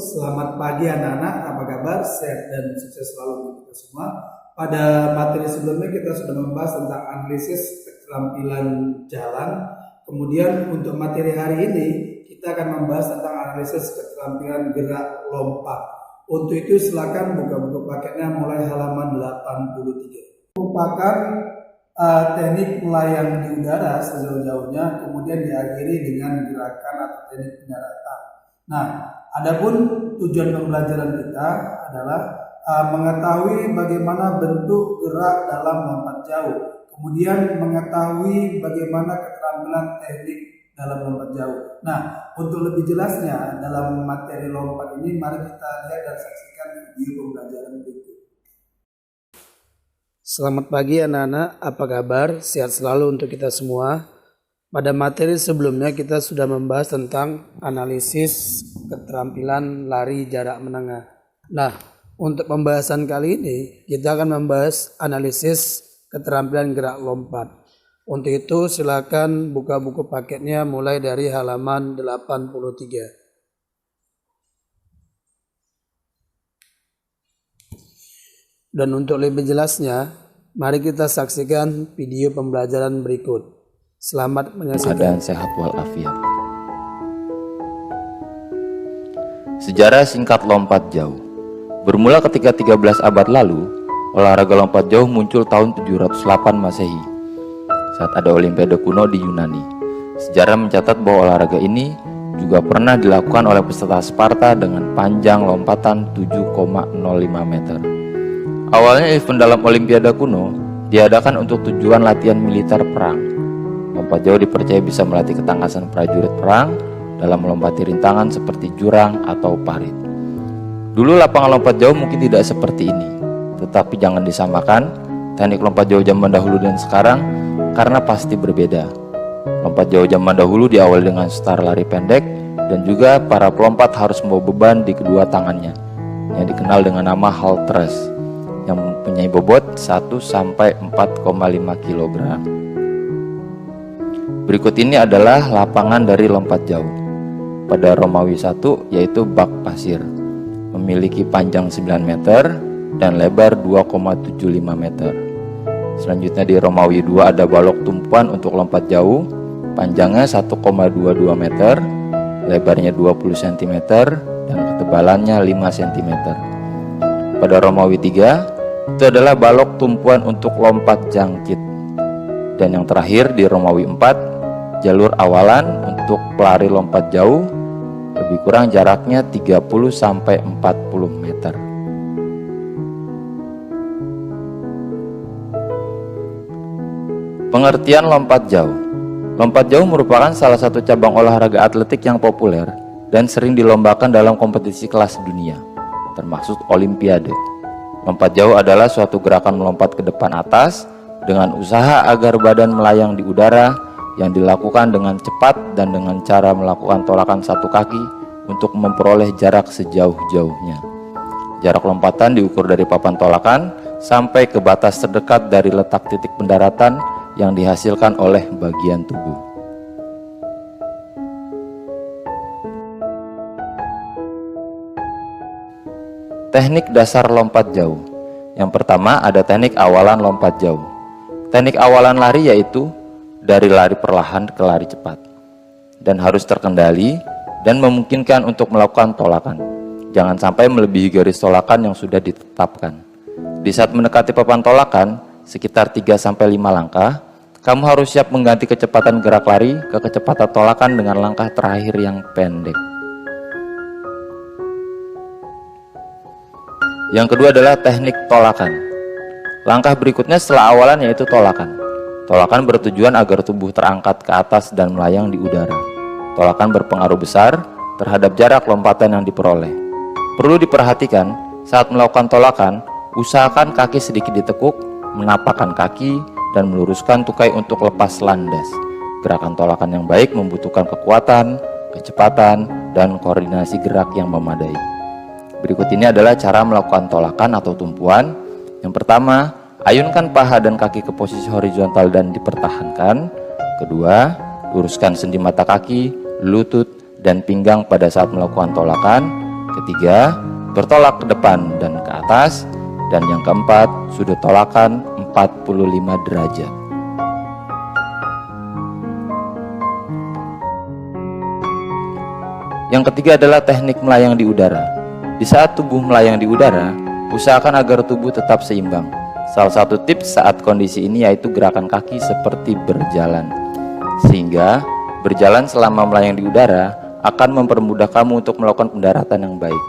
Selamat pagi anak-anak, apa kabar? Sehat dan sukses selalu untuk kita semua. Pada materi sebelumnya kita sudah membahas tentang analisis keterampilan jalan. Kemudian untuk materi hari ini kita akan membahas tentang analisis keterampilan gerak lompat. Untuk itu silakan buka buku paketnya mulai halaman 83. Merupakan teknik melayang di udara sejauh-jauhnya, kemudian diakhiri dengan gerakan atau teknik pendaratan. Nah, adapun tujuan pembelajaran kita adalah mengetahui bagaimana bentuk gerak dalam lompat jauh, kemudian mengetahui bagaimana keterampilan teknik dalam lompat jauh. Nah, untuk lebih jelasnya dalam materi lompat ini, mari kita lihat dan saksikan video pembelajaran berikut. Selamat pagi anak-anak, apa kabar? Sehat selalu untuk kita semua. Pada materi sebelumnya kita sudah membahas tentang analisis keterampilan lari jarak menengah. Nah, untuk pembahasan kali ini kita akan membahas analisis keterampilan gerak lompat. Untuk itu silakan buka buku paketnya mulai dari halaman 83. Dan untuk lebih jelasnya, mari kita saksikan video pembelajaran berikut. Selamat menyaksikan. Keadaan sehat walafiat. Sejarah singkat lompat jauh. Bermula ketika 13 abad lalu, olahraga lompat jauh muncul tahun 708 Masehi saat ada Olimpiade kuno di Yunani. Sejarah mencatat bahwa olahraga ini juga pernah dilakukan oleh peserta Sparta dengan panjang lompatan 7,05 meter. Awalnya event dalam Olimpiade kuno diadakan untuk tujuan latihan militer perang. Lompat jauh dipercaya bisa melatih ketangkasan prajurit perang dalam melompati rintangan seperti jurang atau parit. Dulu lapangan lompat jauh mungkin tidak seperti ini, tetapi jangan disamakan teknik lompat jauh zaman dahulu dan sekarang karena pasti berbeda. Lompat jauh zaman dahulu diawali dengan start lari pendek dan juga para pelompat harus membawa beban di kedua tangannya yang dikenal dengan nama hold thrust yang mempunyai bobot 1-4,5 kg. Berikut ini adalah lapangan dari lompat jauh. Pada Romawi 1 yaitu bak pasir, memiliki panjang 9 meter dan lebar 2,75 meter. Selanjutnya di Romawi 2 ada balok tumpuan untuk lompat jauh, panjangnya 1,22 meter, lebarnya 20 cm dan ketebalannya 5 cm. Pada Romawi 3 itu adalah balok tumpuan untuk lompat jangkit. Dan yang terakhir di Romawi 4 jalur awalan untuk pelari lompat jauh, lebih kurang jaraknya 30-40 meter. Pengertian lompat jauh. Lompat jauh merupakan salah satu cabang olahraga atletik yang populer dan sering dilombakan dalam kompetisi kelas dunia, termasuk Olimpiade. Lompat jauh adalah suatu gerakan melompat ke depan atas dengan usaha agar badan melayang di udara yang dilakukan dengan cepat dan dengan cara melakukan tolakan satu kaki untuk memperoleh jarak sejauh-jauhnya. Jarak lompatan diukur dari papan tolakan sampai ke batas terdekat dari letak titik pendaratan yang dihasilkan oleh bagian tubuh. Teknik dasar lompat jauh. Yang pertama ada teknik awalan lompat jauh. Teknik awalan lari yaitu dari lari perlahan ke lari cepat dan harus terkendali dan memungkinkan untuk melakukan tolakan. Jangan sampai melebihi garis tolakan yang sudah ditetapkan. Di saat mendekati papan tolakan sekitar 3-5 langkah, kamu harus siap mengganti kecepatan gerak lari ke kecepatan tolakan dengan langkah terakhir yang pendek. Yang kedua adalah teknik tolakan. Langkah berikutnya setelah awalan yaitu tolakan. Tolakan bertujuan agar tubuh terangkat ke atas dan melayang di udara. Tolakan berpengaruh besar terhadap jarak lompatan yang diperoleh. Perlu diperhatikan saat melakukan tolakan, usahakan kaki sedikit ditekuk, menapakkan kaki, dan meluruskan tukai untuk lepas landas. Gerakan tolakan yang baik membutuhkan kekuatan, kecepatan, dan koordinasi gerak yang memadai. Berikut ini adalah cara melakukan tolakan atau tumpuan. Yang pertama, ayunkan paha dan kaki ke posisi horizontal dan dipertahankan. Kedua, luruskan sendi mata kaki, lutut, dan pinggang pada saat melakukan tolakan. Ketiga, bertolak ke depan dan ke atas. Dan yang keempat, sudut tolakan 45 derajat. Yang ketiga adalah teknik melayang di udara. Di saat tubuh melayang di udara, usahakan agar tubuh tetap seimbang. Salah satu tips saat kondisi ini yaitu gerakan kaki seperti berjalan. Sehingga berjalan selama melayang di udara akan mempermudah kamu untuk melakukan pendaratan yang baik.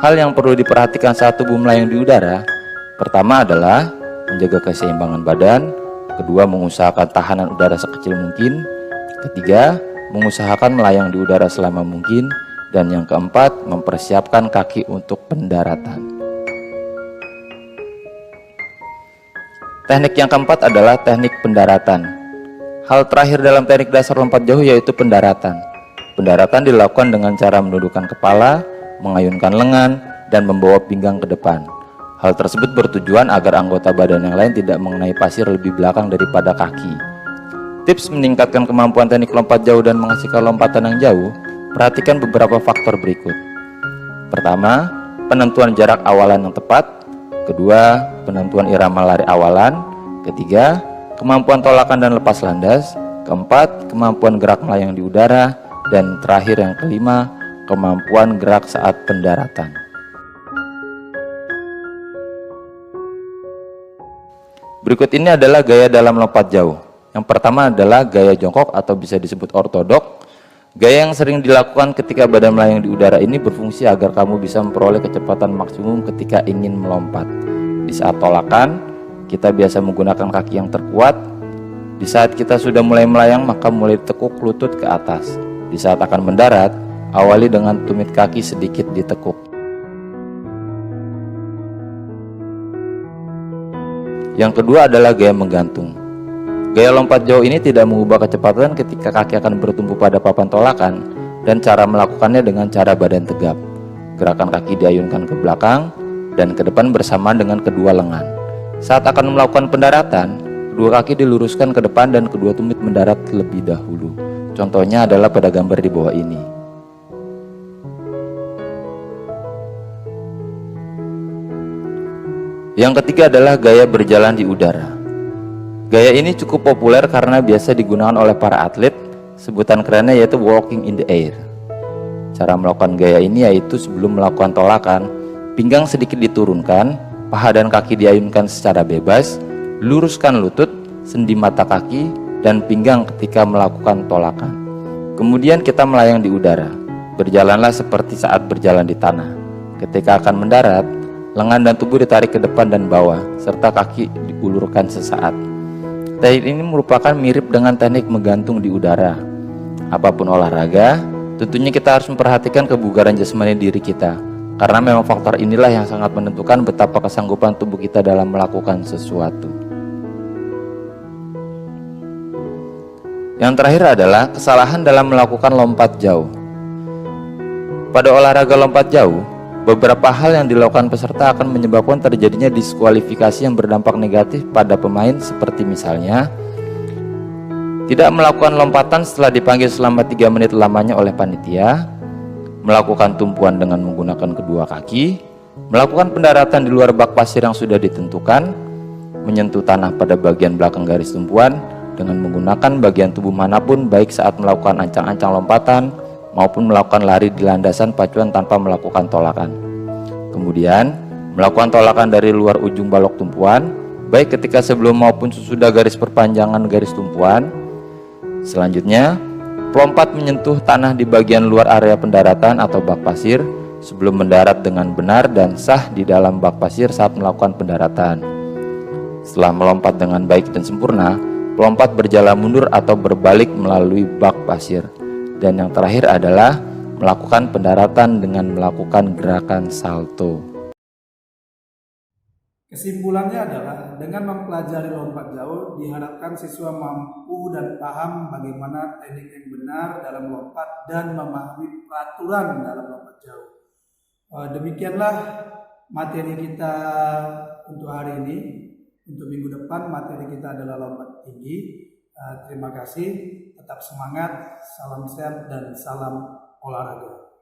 Hal yang perlu diperhatikan saat tubuh melayang di udara, pertama adalah menjaga keseimbangan badan, kedua mengusahakan tahanan udara sekecil mungkin, ketiga mengusahakan melayang di udara selama mungkin, dan yang keempat mempersiapkan kaki untuk pendaratan. Teknik yang keempat adalah teknik pendaratan. Hal terakhir dalam teknik dasar lompat jauh yaitu pendaratan. Pendaratan dilakukan dengan cara menundukkan kepala, mengayunkan lengan, dan membawa pinggang ke depan. Hal tersebut bertujuan agar anggota badan yang lain tidak mengenai pasir lebih belakang daripada kaki. Tips meningkatkan kemampuan teknik lompat jauh dan menghasilkan lompatan yang jauh, perhatikan beberapa faktor berikut. Pertama, penentuan jarak awalan yang tepat. Kedua, penentuan irama lari awalan. Ketiga, kemampuan tolakan dan lepas landas. Keempat, kemampuan gerak melayang di udara. Dan terakhir yang kelima, kemampuan gerak saat pendaratan. Berikut ini adalah gaya dalam lompat jauh. Yang pertama adalah gaya jongkok atau bisa disebut ortodok. Gaya yang sering dilakukan ketika badan melayang di udara ini berfungsi agar kamu bisa memperoleh kecepatan maksimum ketika ingin melompat. Di saat tolakan, kita biasa menggunakan kaki yang terkuat. Di saat kita sudah mulai melayang, maka mulai tekuk lutut ke atas. Di saat akan mendarat, awali dengan tumit kaki sedikit ditekuk. Yang kedua adalah gaya menggantung. Gaya lompat jauh ini tidak mengubah kecepatan ketika kaki akan bertumpu pada papan tolakan, dan cara melakukannya dengan cara badan tegap. Gerakan kaki diayunkan ke belakang dan ke depan bersamaan dengan kedua lengan. Saat akan melakukan pendaratan, kedua kaki diluruskan ke depan dan kedua tumit mendarat terlebih dahulu. Contohnya adalah pada gambar di bawah ini. Yang ketiga adalah gaya berjalan di udara. Gaya ini cukup populer karena biasa digunakan oleh para atlet, sebutan kerennya yaitu walking in the air. Cara melakukan gaya ini yaitu sebelum melakukan tolakan, pinggang sedikit diturunkan, paha dan kaki diayunkan secara bebas, luruskan lutut, sendi mata kaki, dan pinggang ketika melakukan tolakan. Kemudian kita melayang di udara. Berjalanlah seperti saat berjalan di tanah. Ketika akan mendarat, lengan dan tubuh ditarik ke depan dan bawah, serta kaki diulurkan sesaat. Teknik ini merupakan mirip dengan teknik menggantung di udara. Apapun olahraga, tentunya kita harus memperhatikan kebugaran jasmani diri kita, karena memang faktor inilah yang sangat menentukan betapa kesanggupan tubuh kita dalam melakukan sesuatu. Yang terakhir adalah kesalahan dalam melakukan lompat jauh. Pada olahraga lompat jauh, beberapa hal yang dilakukan peserta akan menyebabkan terjadinya diskualifikasi yang berdampak negatif pada pemain, seperti misalnya tidak melakukan lompatan setelah dipanggil selama 3 menit lamanya oleh panitia, melakukan tumpuan dengan menggunakan kedua kaki, melakukan pendaratan di luar bak pasir yang sudah ditentukan, menyentuh tanah pada bagian belakang garis tumpuan dengan menggunakan bagian tubuh manapun, baik saat melakukan ancang-ancang lompatan maupun melakukan lari di landasan pacuan tanpa melakukan tolakan. Kemudian melakukan tolakan dari luar ujung balok tumpuan, baik ketika sebelum maupun sesudah garis perpanjangan garis tumpuan. Selanjutnya, pelompat menyentuh tanah di bagian luar area pendaratan atau bak pasir sebelum mendarat dengan benar dan sah di dalam bak pasir saat melakukan pendaratan. Setelah melompat dengan baik dan sempurna, pelompat berjalan mundur atau berbalik melalui bak pasir. Dan yang terakhir adalah melakukan pendaratan dengan melakukan gerakan salto. Kesimpulannya adalah dengan mempelajari lompat jauh diharapkan siswa mampu dan paham bagaimana teknik yang benar dalam lompat dan memahami peraturan dalam lompat jauh. Demikianlah materi kita untuk hari ini. Untuk minggu depan materi kita adalah lompat tinggi. Terima kasih, tetap semangat, salam sehat dan salam olahraga.